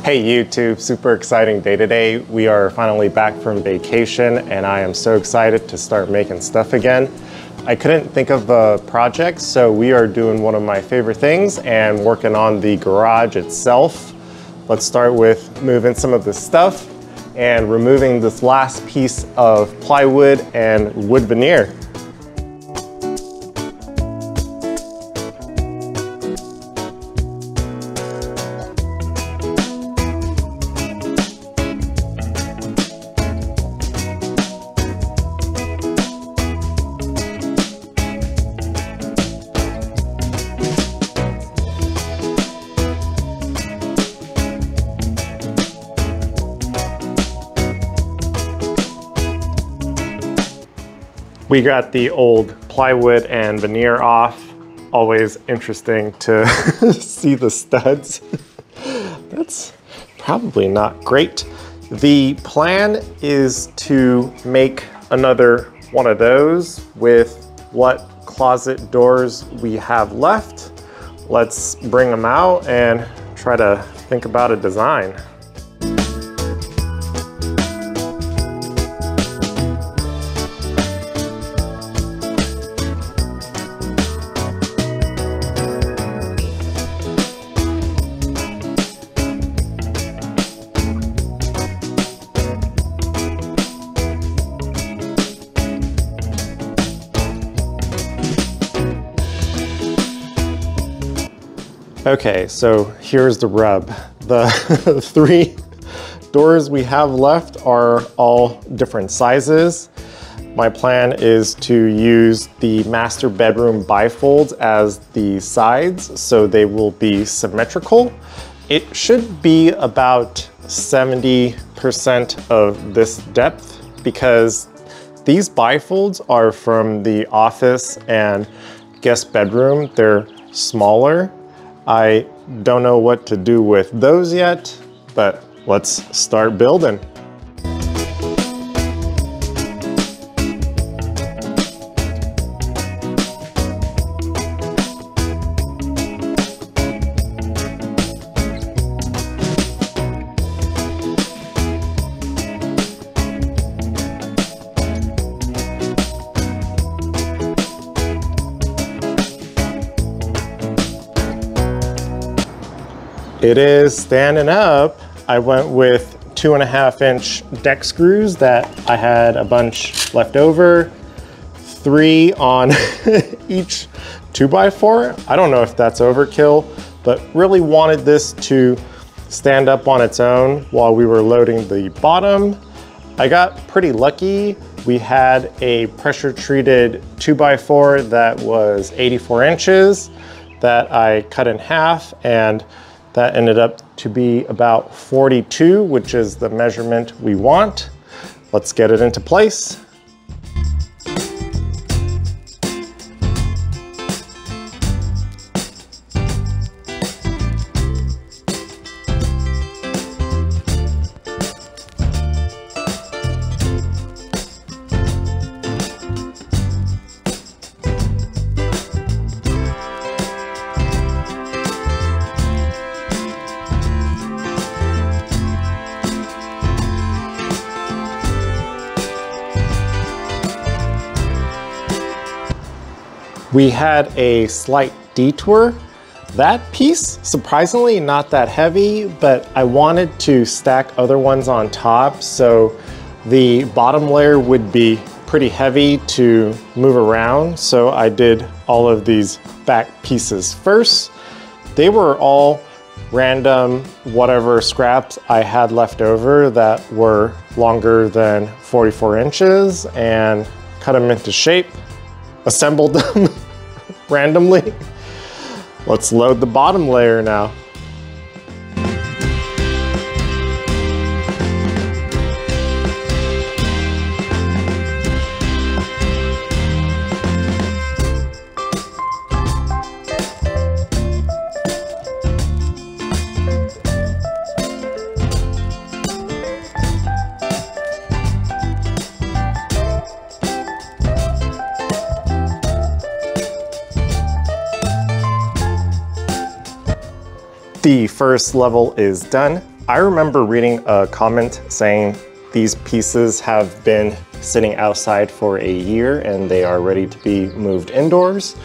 Hey YouTube, super exciting day today. We are finally back from vacation and I am so excited to start making stuff again. I couldn't think of a project, so we are doing one of my favorite things and working on the garage itself. Let's start with moving some of the stuff and removing this last piece of plywood and wood veneer. We got the old plywood and veneer off. Always interesting to see the studs. That's probably not great. The plan is to make another one of those with what closet doors we have left. Let's bring them out and try to think about a design. Okay, so here's the rub. The three doors we have left are all different sizes. My plan is to use the master bedroom bifolds as the sides, so they will be symmetrical. It should be about 70% of this depth because these bifolds are from the office and guest bedroom. They're smaller. I don't know what to do with those yet, but let's start building. It is standing up. I went with 2.5-inch deck screws that I had a bunch left over, 3 on each 2x4. I don't know if that's overkill, but really wanted this to stand up on its own while we were loading the bottom. I got pretty lucky. We had a pressure treated 2x4 that was 84 inches that I cut in half, and that ended up to be about 42, which is the measurement we want. Let's get it into place. We had a slight detour. That piece, surprisingly not that heavy, but I wanted to stack other ones on top, so the bottom layer would be pretty heavy to move around. So I did all of these back pieces first. They were all random whatever scraps I had left over that were longer than 44 inches and cut them into shape. Assembled them randomly. Let's load the bottom layer now. The first level is done. I remember reading a comment saying these pieces have been sitting outside for a year and they are ready to be moved indoors.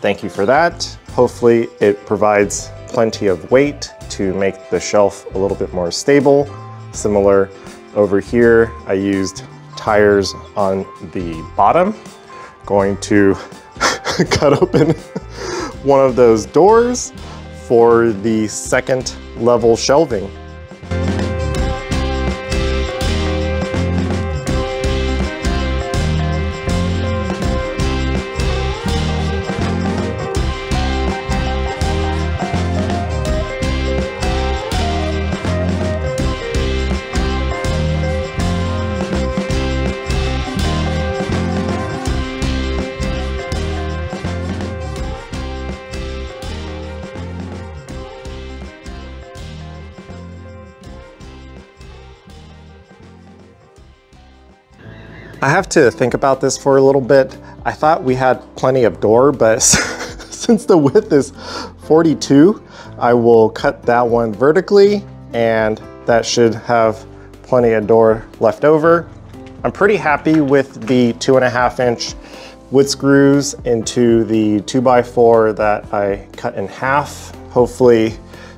Thank you for that. Hopefully it provides plenty of weight to make the shelf a little bit more stable. Similar over here, I used tires on the bottom. Going to cut open one of those doors for the second level shelving. I have to think about this for a little bit. I thought we had plenty of door, but since the width is 42, I will cut that one vertically and that should have plenty of door left over. I'm pretty happy with the 2.5-inch wood screws into the 2x4 that I cut in half. Hopefully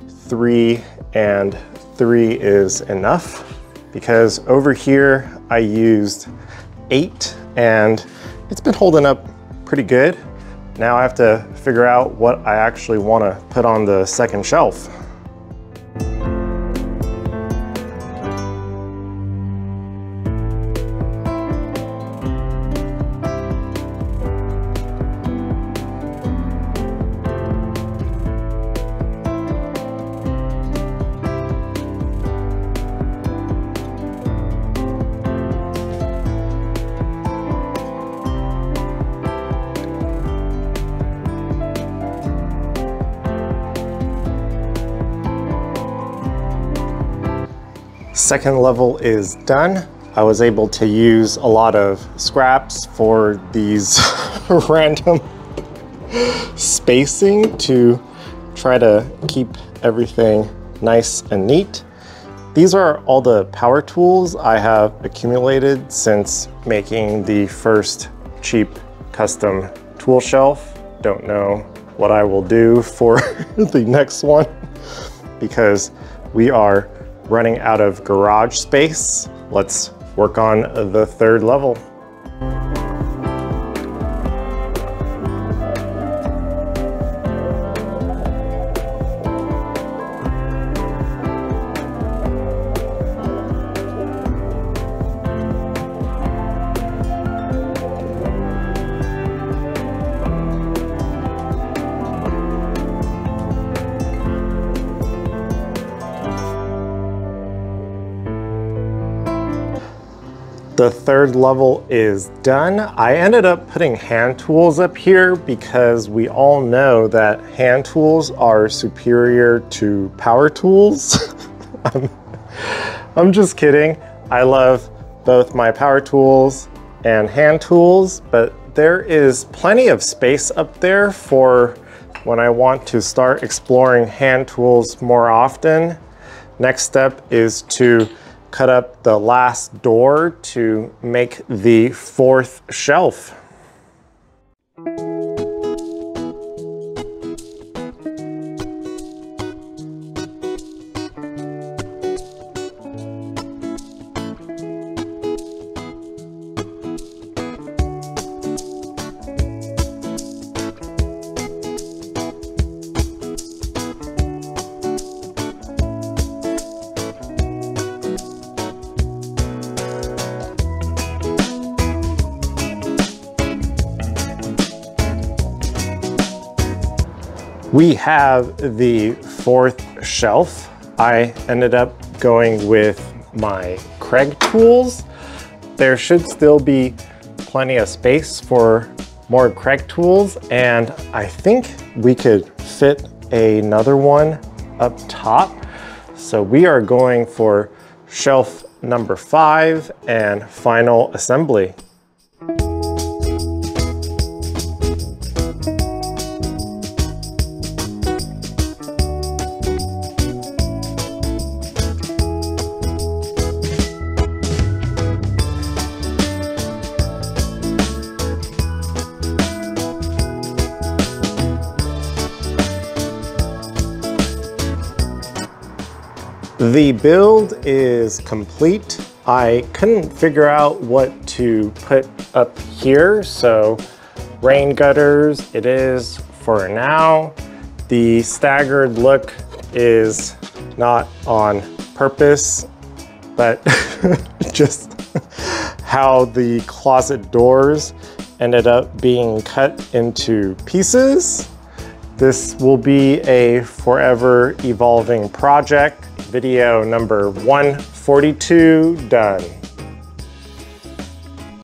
3 and 3 is enough, because over here I used 8 and it's been holding up pretty good. Now I have to figure out what I actually want to put on the second shelf. Second level is done. I was able to use a lot of scraps for these random spacing to try to keep everything nice and neat. These are all the power tools I have accumulated since making the first cheap custom tool shelf. Don't know what I will do for the next one because we are running out of garage space. Let's work on the third level. The third level is done. I ended up putting hand tools up here because we all know that hand tools are superior to power tools. I'm just kidding. I love both my power tools and hand tools, but there is plenty of space up there for when I want to start exploring hand tools more often. Next step is to cut up the last door to make the fourth shelf. We have the fourth shelf. I ended up going with my Craig tools. There should still be plenty of space for more Craig tools, and I think we could fit another one up top. So we are going for shelf number 5 and final assembly. The build is complete. I couldn't figure out what to put up here, so rain gutters it is for now. The staggered look is not on purpose, but just how the closet doors ended up being cut into pieces. This will be a forever evolving project. Video number 142 done.